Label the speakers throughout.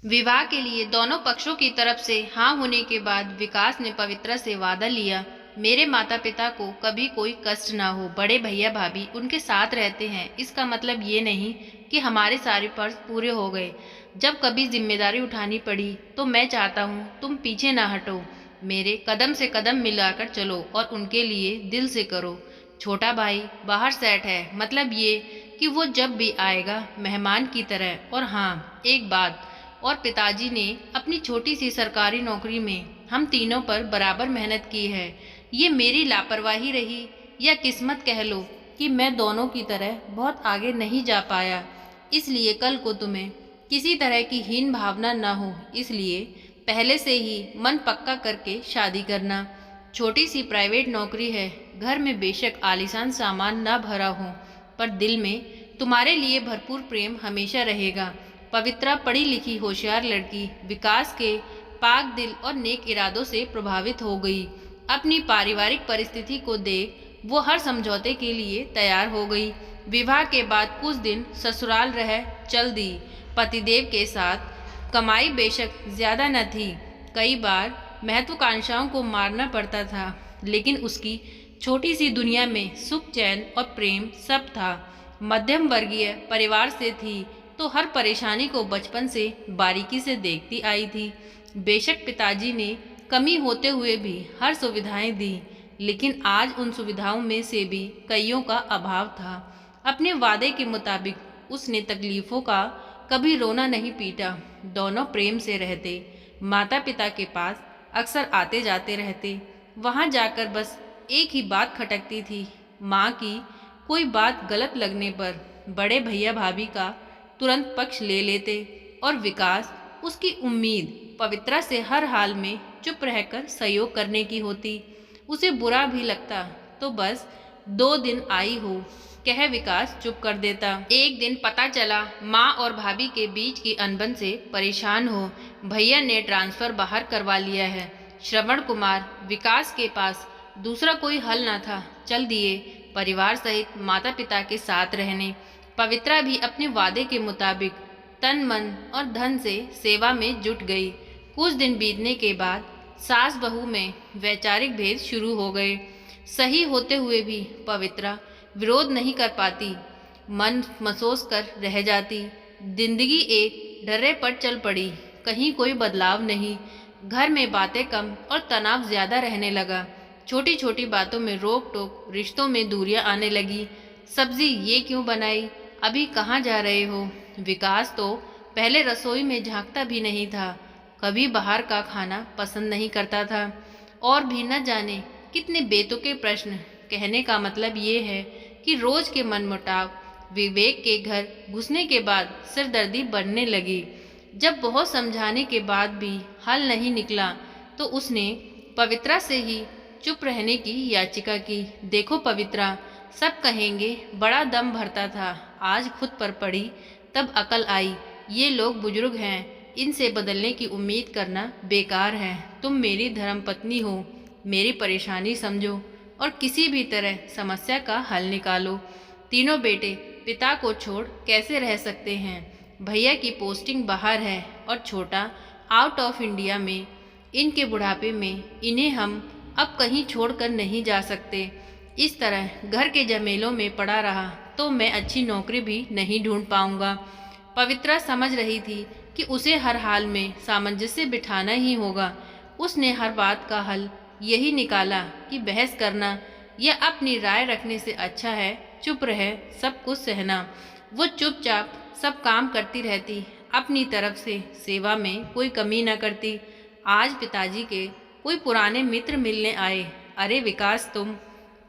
Speaker 1: विवाह के लिए दोनों पक्षों की तरफ से हाँ होने के बाद विकास ने पवित्रा से वादा लिया, मेरे माता पिता को कभी कोई कष्ट ना हो। बड़े भैया भाभी उनके साथ रहते हैं, इसका मतलब ये नहीं कि हमारे सारे फर्ज पूरे हो गए। जब कभी जिम्मेदारी उठानी पड़ी तो मैं चाहता हूँ तुम पीछे ना हटो, मेरे कदम से कदम मिलाकर चलो और उनके लिए दिल से करो। छोटा भाई बाहर सेट है, मतलब ये कि वो जब भी आएगा मेहमान की तरह। और हाँ, एक बात और, पिताजी ने अपनी छोटी सी सरकारी नौकरी में हम तीनों पर बराबर मेहनत की है। ये मेरी लापरवाही रही या किस्मत कह लो कि मैं दोनों की तरह बहुत आगे नहीं जा पाया। इसलिए कल को तुम्हें किसी तरह की हीन भावना न हो, इसलिए पहले से ही मन पक्का करके शादी करना। छोटी सी प्राइवेट नौकरी है, घर में बेशक आलीशान सामान न भरा हो, पर दिल में तुम्हारे लिए भरपूर प्रेम हमेशा रहेगा। पवित्रा पढ़ी लिखी होशियार लड़की विकास के पाक दिल और नेक इरादों से प्रभावित हो गई। अपनी पारिवारिक परिस्थिति को देख वो हर समझौते के लिए तैयार हो गई। विवाह के बाद कुछ दिन ससुराल रह चल दी पतिदेव के साथ। कमाई बेशक ज्यादा न थी, कई बार महत्वाकांक्षाओं को मारना पड़ता था, लेकिन उसकी छोटी सी दुनिया में सुख चैन और प्रेम सब था। मध्यम वर्गीय परिवार से थी तो हर परेशानी को बचपन से बारीकी से देखती आई थी। बेशक पिताजी ने कमी होते हुए भी हर सुविधाएं दी, लेकिन आज उन सुविधाओं में से भी कईयों का अभाव था। अपने वादे के मुताबिक उसने तकलीफों का कभी रोना नहीं पीटा। दोनों प्रेम से रहते, माता पिता के पास अक्सर आते जाते रहते। वहाँ जाकर बस एक ही बात खटकती थी, माँ की कोई बात गलत लगने पर बड़े भैया भाभी का तुरंत पक्ष ले लेते और विकास उसकी उम्मीद पवित्रा से हर हाल में चुप रहकर सहयोग करने की होती। उसे बुरा भी लगता तो बस 2 दिन आई हो कह विकास चुप कर देता। एक दिन पता चला माँ और भाभी के बीच की अनबन से परेशान हो भैया ने ट्रांसफर बाहर करवा लिया है। श्रवण कुमार विकास के पास दूसरा कोई हल न था, चल दिए परिवार सहित माता पिता के साथ रहने। पवित्रा भी अपने वादे के मुताबिक तन मन और धन से सेवा में जुट गई। कुछ दिन बीतने के बाद सास बहू में वैचारिक भेद शुरू हो गए। सही होते हुए भी पवित्रा विरोध नहीं कर पाती, मन महसूस कर रह जाती। जिंदगी एक डर्रे पर चल पड़ी, कहीं कोई बदलाव नहीं। घर में बातें कम और तनाव ज्यादा रहने लगा। छोटी छोटी बातों में रोक टोक, रिश्तों में दूरियां आने लगी। सब्जी ये क्यों बनाई, अभी कहाँ जा रहे हो। विकास तो पहले रसोई में झांकता भी नहीं था, कभी बाहर का खाना पसंद नहीं करता था। और भी न जाने कितने बेतुके प्रश्न। कहने का मतलब ये है कि रोज के मनमुटाव विवेक के घर घुसने के बाद सिरदर्दी बढ़ने लगी। जब बहुत समझाने के बाद भी हल नहीं निकला तो उसने पवित्रा से ही चुप रहने की याचिका की। देखो पवित्रा, सब कहेंगे बड़ा दम भरता था, आज खुद पर पड़ी तब अकल आई। ये लोग बुजुर्ग हैं, इनसे बदलने की उम्मीद करना बेकार है। तुम मेरी धर्मपत्नी हो, मेरी परेशानी समझो और किसी भी तरह समस्या का हल निकालो। तीनों बेटे पिता को छोड़ कैसे रह सकते हैं। भैया की पोस्टिंग बाहर है और छोटा आउट ऑफ इंडिया में। इनके बुढ़ापे में इन्हें हम अब कहीं छोड़कर नहीं जा सकते। इस तरह घर के झमेलों में पड़ा रहा तो मैं अच्छी नौकरी भी नहीं ढूंढ पाऊंगा। पवित्रा समझ रही थी कि उसे हर हाल में सामंजस्य बिठाना ही होगा। उसने हर बात का हल यही निकाला कि बहस करना या अपनी राय रखने से अच्छा है चुप रहे सब कुछ सहना। वो चुपचाप सब काम करती रहती, अपनी तरफ से सेवा में कोई कमी न करती। आज पिताजी के कोई पुराने मित्र मिलने आए। अरे विकास,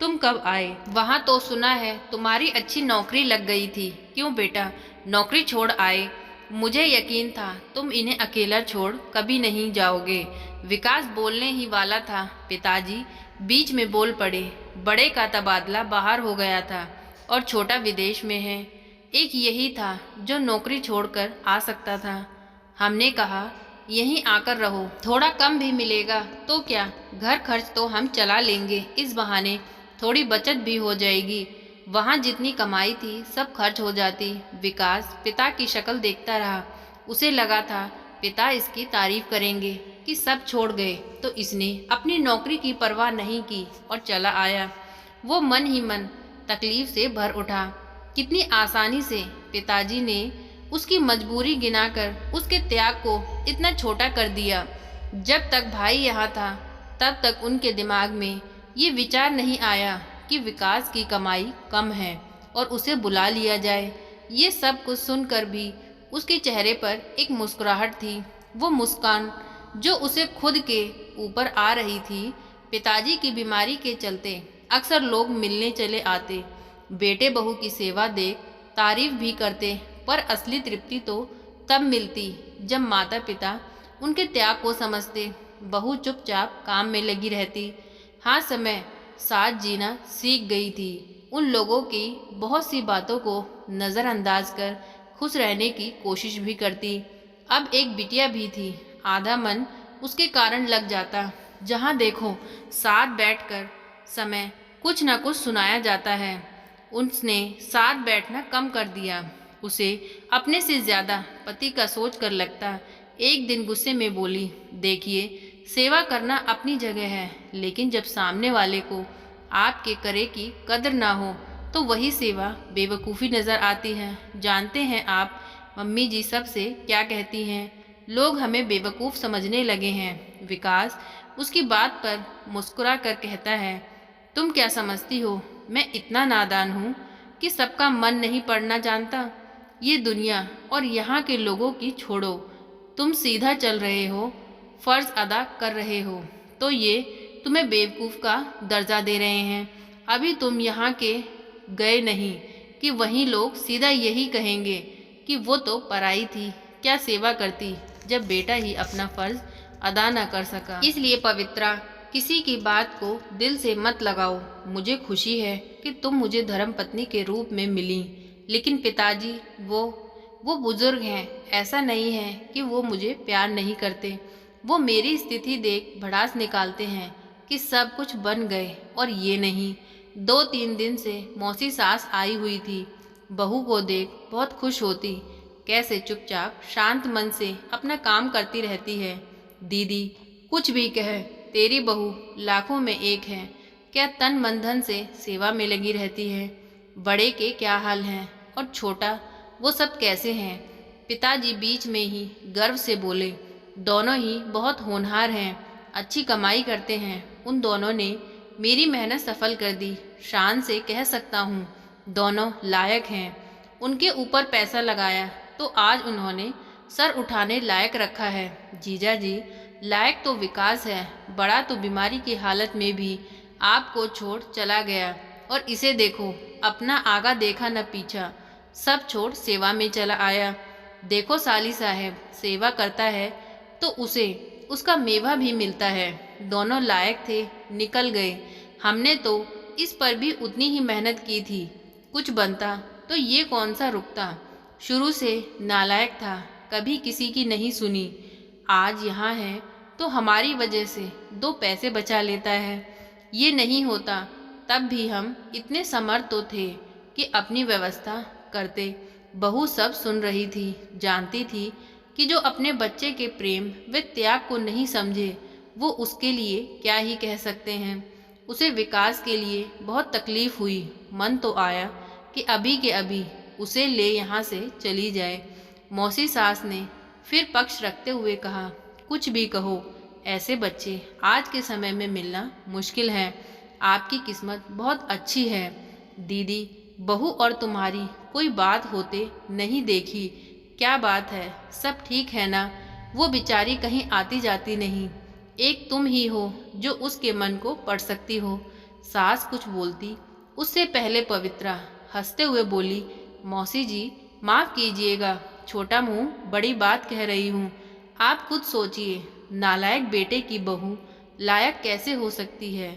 Speaker 1: तुम कब आए? वहाँ तो सुना है तुम्हारी अच्छी नौकरी लग गई थी। क्यों बेटा नौकरी छोड़ आए? मुझे यकीन था तुम इन्हें अकेला छोड़ कभी नहीं जाओगे। विकास बोलने ही वाला था, पिताजी बीच में बोल पड़े। बड़े का तबादला बाहर हो गया था और छोटा विदेश में है। एक यही था जो नौकरी छोड़कर आ सकता था। हमने कहा यहीं आकर रहो, थोड़ा कम भी मिलेगा तो क्या, घर खर्च तो हम चला लेंगे, इस बहाने थोड़ी बचत भी हो जाएगी। वहाँ जितनी कमाई थी सब खर्च हो जाती। विकास पिता की शक्ल देखता रहा। उसे लगा था पिता इसकी तारीफ करेंगे कि सब छोड़ गए, तो इसने अपनी नौकरी की परवाह नहीं की और चला आया। वो मन ही मन तकलीफ से भर उठा। कितनी आसानी से पिताजी ने उसकी मजबूरी गिनाकर उसके त्याग को इतना छोटा कर दिया। जब तक भाई यहाँ था तब तक उनके दिमाग में ये विचार नहीं आया कि विकास की कमाई कम है और उसे बुला लिया जाए। ये सब कुछ सुनकर भी उसके चेहरे पर एक मुस्कुराहट थी। वो मुस्कान जो उसे खुद के ऊपर आ रही थी। पिताजी की बीमारी के चलते अक्सर लोग मिलने चले आते, बेटे बहू की सेवा देख तारीफ भी करते, पर असली तृप्ति तो तब मिलती जब माता पिता उनके त्याग को समझते। बहू चुपचाप काम में लगी रहती। हाँ, समय साथ जीना सीख गई थी। उन लोगों की बहुत सी बातों को नज़रअंदाज कर खुश रहने की कोशिश भी करती। अब एक बिटिया भी थी। आधा मन उसके कारण लग जाता। जहाँ देखो साथ बैठकर समय कुछ न कुछ सुनाया जाता है। उसने साथ बैठना कम कर दिया। उसे अपने से ज़्यादा पति का सोच कर लगता। एक दिन गुस्से में बोली, देखिए, सेवा करना अपनी जगह है, लेकिन जब सामने वाले को आपके करे की कदर ना हो तो वही सेवा बेवकूफ़ी नज़र आती है। जानते हैं आप मम्मी जी सबसे क्या कहती हैं? लोग हमें बेवकूफ़ समझने लगे हैं। विकास उसकी बात पर मुस्कुरा कर कहता है, तुम क्या समझती हो मैं इतना नादान हूँ कि सबका मन नहीं पड़ना जानता? ये दुनिया और यहाँ के लोगों की छोड़ो, तुम सीधा चल रहे हो, फ़र्ज़ अदा कर रहे हो, तो ये तुम्हें बेवकूफ़ का दर्जा दे रहे हैं। अभी तुम यहाँ के गए नहीं कि वहीं लोग सीधा यही कहेंगे कि वो तो पराई थी, क्या सेवा करती जब बेटा ही अपना फ़र्ज़ अदा न कर सका। इसलिए पवित्रा, किसी की बात को दिल से मत लगाओ। मुझे खुशी है कि तुम मुझे धर्मपत्नी के रूप में मिली, लेकिन पिताजी वो बुजुर्ग हैं। ऐसा नहीं है कि वो मुझे प्यार नहीं करते। वो मेरी स्थिति देख भड़ास निकालते हैं कि सब कुछ बन गए और ये नहीं। 2-3 दिन से मौसी सास आई हुई थी। बहू को देख बहुत खुश होती, कैसे चुपचाप शांत मन से अपना काम करती रहती है। दीदी कुछ भी कहे, तेरी बहू लाखों में एक है। क्या तन मन धन से सेवा में लगी रहती है। बड़े के क्या हाल हैं और छोटा, वो सब कैसे हैं? पिताजी बीच में ही गर्व से बोले, दोनों ही बहुत होनहार हैं, अच्छी कमाई करते हैं। उन दोनों ने मेरी मेहनत सफल कर दी। शान से कह सकता हूँ दोनों लायक हैं। उनके ऊपर पैसा लगाया तो आज उन्होंने सर उठाने लायक रखा है। जीजा जी, लायक तो विकास है, बड़ा तो बीमारी की हालत में भी आपको छोड़ चला गया, और इसे देखो, अपना आगा देखा न पीछा, सब छोड़ सेवा में चला आया। देखो साली साहब, सेवा करता है तो उसे उसका मेवा भी मिलता है। दोनों लायक थे, निकल गए। हमने तो इस पर भी उतनी ही मेहनत की थी, कुछ बनता तो ये कौन सा रुकता। शुरू से नालायक था, कभी किसी की नहीं सुनी। आज यहाँ है तो हमारी वजह से 2 पैसे बचा लेता है। ये नहीं होता तब भी हम इतने समर्थ तो थे कि अपनी व्यवस्था करते। बहू सब सुन रही थी, जानती थी कि जो अपने बच्चे के प्रेम व त्याग को नहीं समझे वो उसके लिए क्या ही कह सकते हैं। उसे विकास के लिए बहुत तकलीफ हुई। मन तो आया कि अभी के अभी उसे ले यहाँ से चली जाए। मौसी सास ने फिर पक्ष रखते हुए कहा, कुछ भी कहो, ऐसे बच्चे आज के समय में मिलना मुश्किल है। आपकी किस्मत बहुत अच्छी है दीदी, बहू और तुम्हारी कोई बात होते नहीं देखी। क्या बात है, सब ठीक है ना? वो बेचारी कहीं आती जाती नहीं, एक तुम ही हो जो उसके मन को पढ़ सकती हो। सास कुछ बोलती उससे पहले पवित्रा हंसते हुए बोली, मौसी जी माफ़ कीजिएगा, छोटा मुंह बड़ी बात कह रही हूँ। आप खुद सोचिए, नालायक बेटे की बहू लायक कैसे हो सकती है?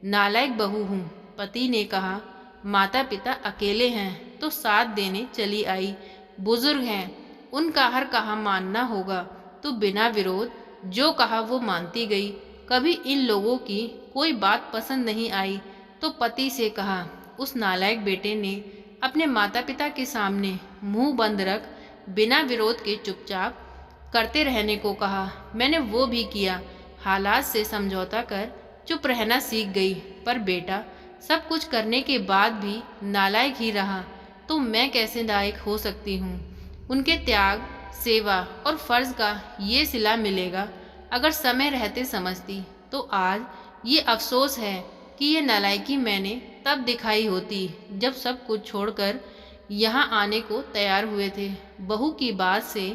Speaker 1: नालायक बहू हूँ, पति ने कहा। माता पिता अकेले हैं तो साथ देने चली आई। बुजुर्ग हैं, उनका हर कहा मानना होगा, तो बिना विरोध जो कहा वो मानती गई। कभी इन लोगों की कोई बात पसंद नहीं आई तो पति से कहा। उस नालायक बेटे ने अपने माता पिता के सामने मुंह बंद रख बिना विरोध के चुपचाप करते रहने को कहा। मैंने वो भी किया। हालात से समझौता कर चुप रहना सीख गई। पर बेटा सब कुछ करने के बाद भी नालायक ही रहा तो मैं कैसे लायक हो सकती हूँ? उनके त्याग, सेवा और फर्ज का ये सिला मिलेगा। अगर समय रहते समझती तो आज ये अफसोस है कि ये नालायकी मैंने तब दिखाई होती जब सब कुछ छोड़कर यहाँ आने को तैयार हुए थे। बहू की बात से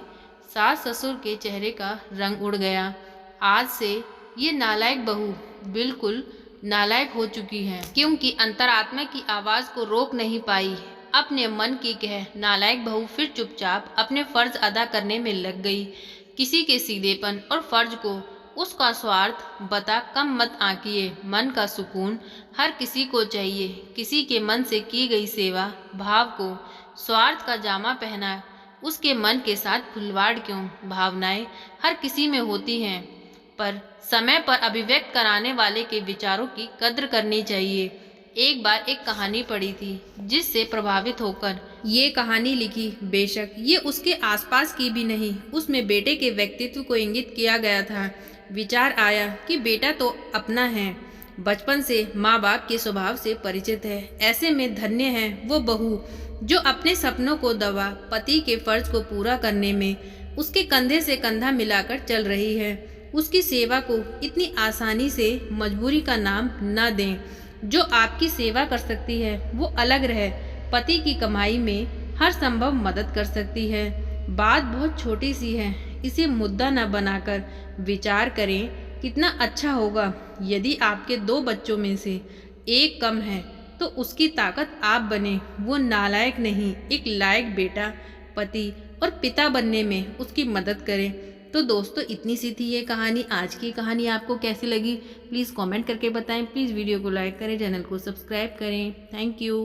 Speaker 1: सास ससुर के चेहरे का रंग उड़ गया। आज से ये नालायक बहू बिल्कुल नालायक हो चुकी है, क्योंकि अंतरात्मा की आवाज को रोक नहीं पाई। अपने मन की कह नालायक बहू फिर चुपचाप अपने फर्ज अदा करने में लग गई। किसी के सीधेपन और फर्ज को उसका स्वार्थ बता कम मत आंकिए। मन का सुकून हर किसी को चाहिए। किसी के मन से की गई सेवा भाव को स्वार्थ का जामा पहना उसके मन के साथ खिलवाड़ क्यों? भावनाएं हर किसी में होती हैं, पर समय पर अभिव्यक्त कराने वाले के विचारों की कद्र करनी चाहिए। एक बार एक कहानी पढ़ी थी जिससे प्रभावित होकर ये कहानी लिखी। बेशक ये उसके आसपास की भी नहीं, उसमें बेटे के व्यक्तित्व को इंगित किया गया था। विचार आया कि बेटा तो अपना है, बचपन से माँ बाप के स्वभाव से परिचित है। ऐसे में धन्य है वो बहू जो अपने सपनों को दबा पति के फर्ज को पूरा करने में उसके कंधे से कंधा मिलाकर चल रही है। उसकी सेवा को इतनी आसानी से मजबूरी का नाम न दें। जो आपकी सेवा कर सकती है वो अलग रहे, पति की कमाई में हर संभव मदद कर सकती है। बात बहुत छोटी सी है, इसे मुद्दा न बनाकर विचार करें। कितना अच्छा होगा यदि आपके 2 बच्चों में से एक कम है तो उसकी ताकत आप बने। वो नालायक नहीं, एक लायक बेटा, पति और पिता बनने में उसकी मदद करें। तो दोस्तों इतनी सी थी ये कहानी। आज की कहानी आपको कैसी लगी प्लीज़ कमेंट करके बताएं। प्लीज़ वीडियो को लाइक करें, चैनल को सब्सक्राइब करें। Thank you.